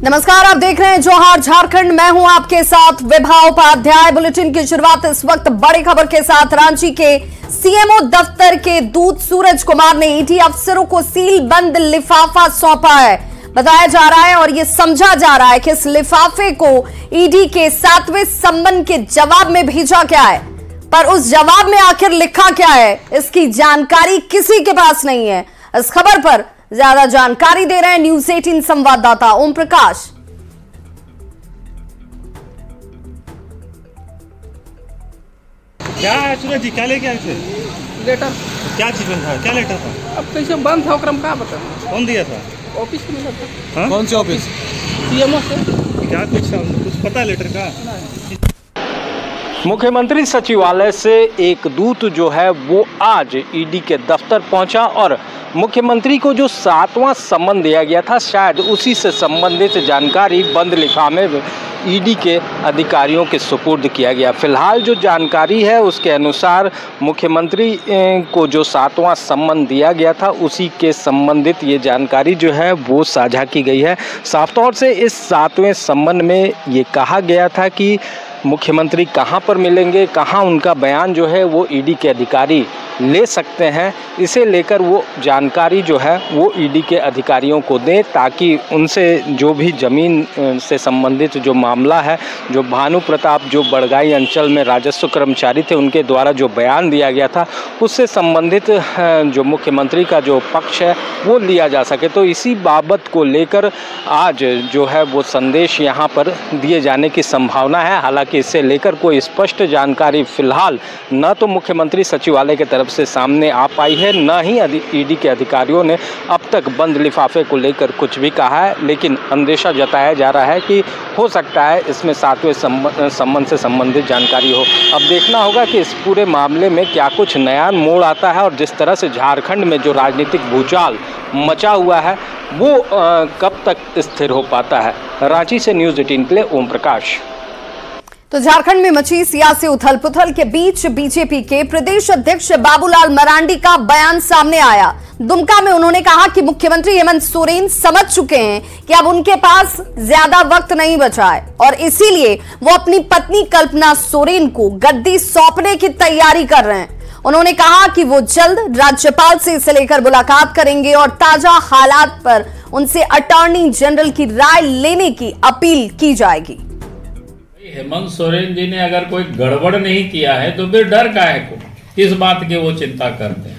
नमस्कार, आप देख रहे हैं जौहर झारखंड। मैं हूं आपके साथ विभा उपाध्याय। बुलेटिन की शुरुआत इस वक्त बड़ी खबर के साथ। रांची के सीएमओ दफ्तर के दूत सूरज कुमार ने ईडी अफसरों को सील बंद लिफाफा सौंपा है। बताया जा रहा है और यह समझा जा रहा है कि इस लिफाफे को ईडी के 7वें सम्मन के जवाब में भेजा गया है, पर उस जवाब में आखिर लिखा क्या है इसकी जानकारी किसी के पास नहीं है। इस खबर पर ज्यादा जानकारी दे रहे हैं न्यूज 18 संवाददाता ओम प्रकाश। क्या है सूरज जी, क्या लेके आए थे? लेटर। क्या चीज था? क्या लेटर था? अब कैसे बंद था ओकरा में का बता। कौन दिया था? ऑफिस में था। हाँ? कौन से ऑफिस? सीएमओ से। क्या कुछ पता है लेटर का? मुख्यमंत्री सचिवालय से एक दूत जो है वो आज ईडी के दफ्तर पहुंचा और मुख्यमंत्री को जो 7वां सम्मन दिया गया था शायद उसी से संबंधित जानकारी बंद लिफाफे में ईडी के अधिकारियों के सुपुर्द किया गया। फिलहाल जो जानकारी है उसके अनुसार मुख्यमंत्री को जो 7वां सम्मन दिया गया था उसी के संबंधित ये जानकारी जो है वो साझा की गई है। साफ तौर से इस 7वें सम्मन में ये कहा गया था कि मुख्यमंत्री कहां पर मिलेंगे, कहां उनका बयान जो है वो ईडी के अधिकारी ले सकते हैं, इसे लेकर वो जानकारी जो है वो ईडी के अधिकारियों को दें ताकि उनसे जो भी ज़मीन से संबंधित जो मामला है, जो भानु प्रताप जो बड़गाई अंचल में राजस्व कर्मचारी थे उनके द्वारा जो बयान दिया गया था उससे संबंधित जो मुख्यमंत्री का जो पक्ष है वो लिया जा सके। तो इसी बाबत को लेकर आज जो है वो संदेश यहाँ पर दिए जाने की संभावना है। हालांकि इससे लेकर कोई स्पष्ट जानकारी फिलहाल न तो मुख्यमंत्री सचिवालय की तरफ से सामने आ पाई है, न ही ईडी के अधिकारियों ने अब तक बंद लिफाफे को लेकर कुछ भी कहा है, लेकिन अंदेशा जताया जा रहा है कि हो सकता है इसमें 7वें सम्मन से संबंधित जानकारी हो। अब देखना होगा कि इस पूरे मामले में क्या कुछ नया मोड़ आता है और जिस तरह से झारखंड में जो राजनीतिक भूचाल मचा हुआ है वो कब तक स्थिर हो पाता है। रांची से न्यूज़ 18 के लिए ओम प्रकाश। तो झारखंड में मची सियासी उथल पुथल के बीच बीजेपी के प्रदेश अध्यक्ष बाबूलाल मरांडी का बयान सामने आया। दुमका में उन्होंने कहा कि मुख्यमंत्री हेमंत सोरेन समझ चुके हैं कि अब उनके पास ज्यादा वक्त नहीं बचा है और इसीलिए वो अपनी पत्नी कल्पना सोरेन को गद्दी सौंपने की तैयारी कर रहे हैं। उन्होंने कहा कि वो जल्द राज्यपाल से इसे लेकर मुलाकात करेंगे और ताजा हालात पर उनसे अटॉर्नी जनरल की राय लेने की अपील की जाएगी। हेमंत सोरेन जी ने अगर कोई गड़बड़ नहीं किया है तो फिर डर काहे को, किस बात की वो चिंता करते हैं।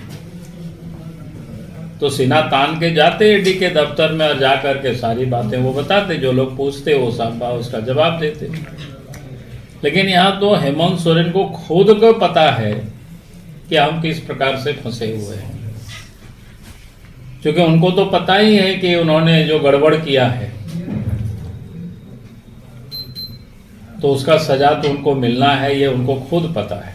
तो सीना तान के जाते ईडी के दफ्तर में और जाकर के सारी बातें वो बताते, जो लोग पूछते वो सब उसका जवाब देते। लेकिन यहाँ तो हेमंत सोरेन को खुद को पता है कि हम किस प्रकार से फंसे हुए हैं, क्योंकि उनको तो पता ही है कि उन्होंने जो गड़बड़ किया है तो उसका सजा तो उनको मिलना है, ये उनको खुद पता है।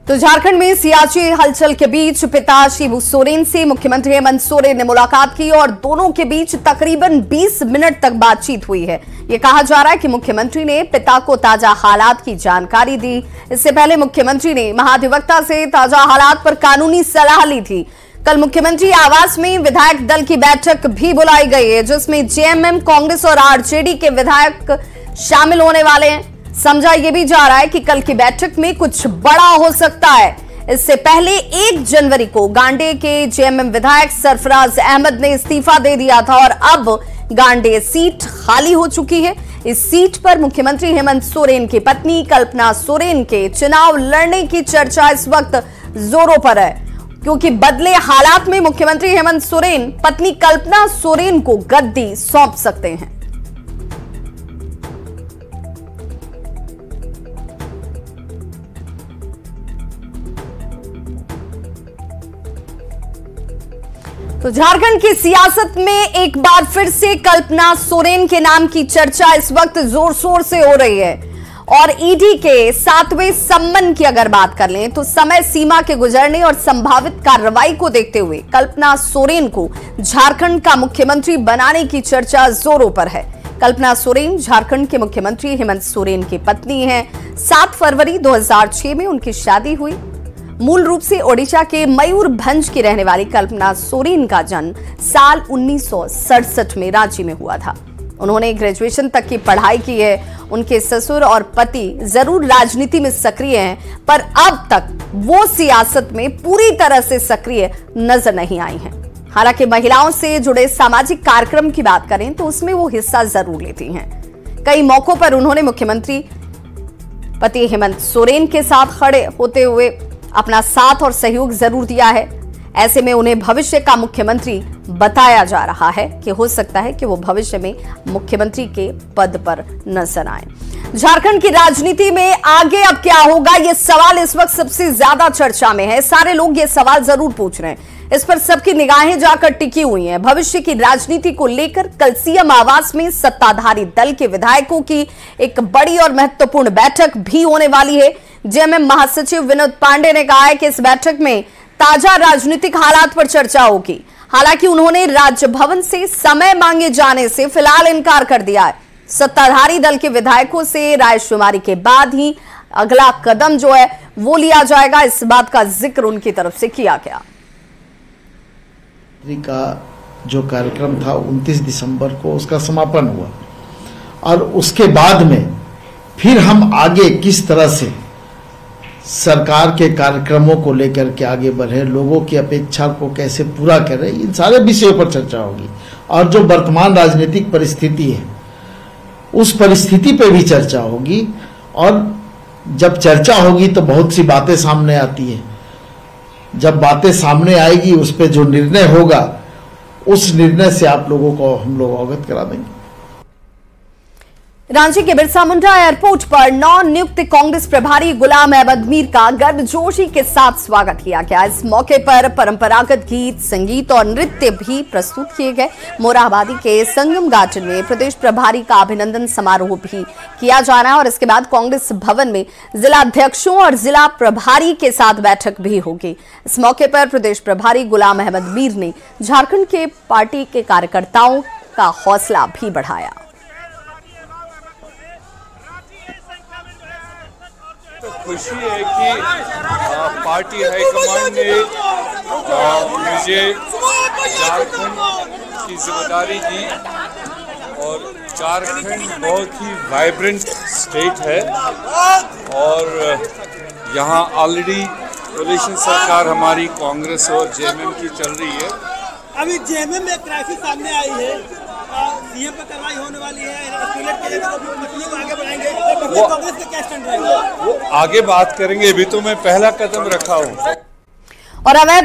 तो झारखंड में सियासी हलचल के बीच पिता शिबू सोरेन से मुख्यमंत्री हेमंत सोरेन ने मुलाकात की और दोनों के बीच तकरीबन 20 मिनट तक बातचीत हुई है। यह कहा जा रहा है कि मुख्यमंत्री ने पिता को ताजा हालात की जानकारी दी। इससे पहले मुख्यमंत्री ने महाधिवक्ता से ताजा हालात पर कानूनी सलाह ली थी। कल मुख्यमंत्री आवास में विधायक दल की बैठक भी बुलाई गई है जिसमें जेएमएम, कांग्रेस और आरजेडी के विधायक शामिल होने वाले हैं। समझा यह भी जा रहा है कि कल की बैठक में कुछ बड़ा हो सकता है। इससे पहले 1 जनवरी को गांडे के जेएमएम विधायक सरफराज अहमद ने इस्तीफा दे दिया था और अब गांडे सीट खाली हो चुकी है। इस सीट पर मुख्यमंत्री हेमंत सोरेन की पत्नी कल्पना सोरेन के चुनाव लड़ने की चर्चा इस वक्त जोरों पर है, क्योंकि बदले हालात में मुख्यमंत्री हेमंत सोरेन पत्नी कल्पना सोरेन को गद्दी सौंप सकते हैं। तो झारखंड की सियासत में एक बार फिर से कल्पना सोरेन के नाम की चर्चा इस वक्त जोर शोर से हो रही है और ईडी के 7वें सम्मन की अगर बात कर लें तो समय सीमा के गुजरने और संभावित कार्रवाई को देखते हुए कल्पना सोरेन को झारखंड का मुख्यमंत्री बनाने की चर्चा जोरों पर है। कल्पना सोरेन झारखंड के मुख्यमंत्री हेमंत सोरेन की पत्नी हैं। 7 फरवरी 2006 में उनकी शादी हुई। मूल रूप से ओडिशा के मयूरभंज की रहने वाली कल्पना सोरेन का जन्म साल 1967 में रांची में हुआ था। उन्होंने ग्रेजुएशन तक की पढ़ाई की है। उनके ससुर और पति जरूर राजनीति में सक्रिय हैं, पर अब तक वो सियासत में पूरी तरह से सक्रिय नजर नहीं आई हैं। हालांकि महिलाओं से जुड़े सामाजिक कार्यक्रम की बात करें तो उसमें वो हिस्सा जरूर लेती हैं। कई मौकों पर उन्होंने मुख्यमंत्री पति हेमंत सोरेन के साथ खड़े होते हुए अपना साथ और सहयोग जरूर दिया है। ऐसे में उन्हें भविष्य का मुख्यमंत्री बताया जा रहा है कि हो सकता है कि वो भविष्य में मुख्यमंत्री के पद पर नजर आए। झारखंड की राजनीति में आगे अब क्या होगा, ये सवाल इस वक्त सबसे ज्यादा चर्चा में है। सारे लोग ये सवाल जरूर पूछ रहे हैं, इस पर सबकी निगाहें जाकर टिकी हुई हैं। भविष्य की राजनीति को लेकर कल सीएम आवास में सत्ताधारी दल के विधायकों की एक बड़ी और महत्वपूर्ण बैठक भी होने वाली है। जेएमएम महासचिव विनोद पांडे ने कहा है कि इस बैठक में ताजा राजनीतिक हालात पर चर्चा होगी। हालांकि उन्होंने राजभवन से समय मांगे जाने से फिलहाल इनकार कर दिया है। सत्ताधारी दल के विधायकों से रायशुमारी के बाद ही अगला कदम जो है वो लिया जाएगा, इस बात का जिक्र उनकी तरफ से किया गया। का जो कार्यक्रम था 29 दिसंबर को उसका समापन हुआ और उसके बाद में फिर हम आगे किस तरह से सरकार के कार्यक्रमों को लेकर के आगे बढ़े, लोगों की अपेक्षा को कैसे पूरा करें, इन सारे विषयों पर चर्चा होगी। और जो वर्तमान राजनीतिक परिस्थिति है उस परिस्थिति पे भी चर्चा होगी। और जब चर्चा होगी तो बहुत सी बातें सामने आती है। जब बातें सामने आएगी उस पर जो निर्णय होगा उस निर्णय से आप लोगों को हम लोग अवगत करा देंगे। रांची के बिरसा मुंडा एयरपोर्ट पर नवनियुक्त कांग्रेस प्रभारी गुलाम अहमद मीर का गर्मजोशी के साथ स्वागत किया गया। इस मौके पर परंपरागत गीत, संगीत और नृत्य भी प्रस्तुत किए गए। मोरहाबादी के संगम गार्डन में प्रदेश प्रभारी का अभिनंदन समारोह भी किया जा रहा है और इसके बाद कांग्रेस भवन में जिला अध्यक्षों और जिला प्रभारी के साथ बैठक भी होगी। इस मौके पर प्रदेश प्रभारी गुलाम अहमद मीर ने झारखंड के पार्टी के कार्यकर्ताओं का हौसला भी बढ़ाया। तो खुशी है कि पार्टी हाईकमान ने मुझे झारखंड की जिम्मेदारी दी और झारखंड बहुत ही वाइब्रेंट स्टेट है और यहाँ ऑलरेडी कोalition सरकार हमारी कांग्रेस और जेएमएम की चल रही है। अभी जेएमएम में क्राइसिस सामने आई है, सीएम पर कार्रवाई होने वाली है, आगे बढ़ाएंगे, कांग्रेस का क्या स्टैंड रहेगा? वो आगे बात करेंगे, अभी तो मैं पहला कदम रखा हूँ। और अवैध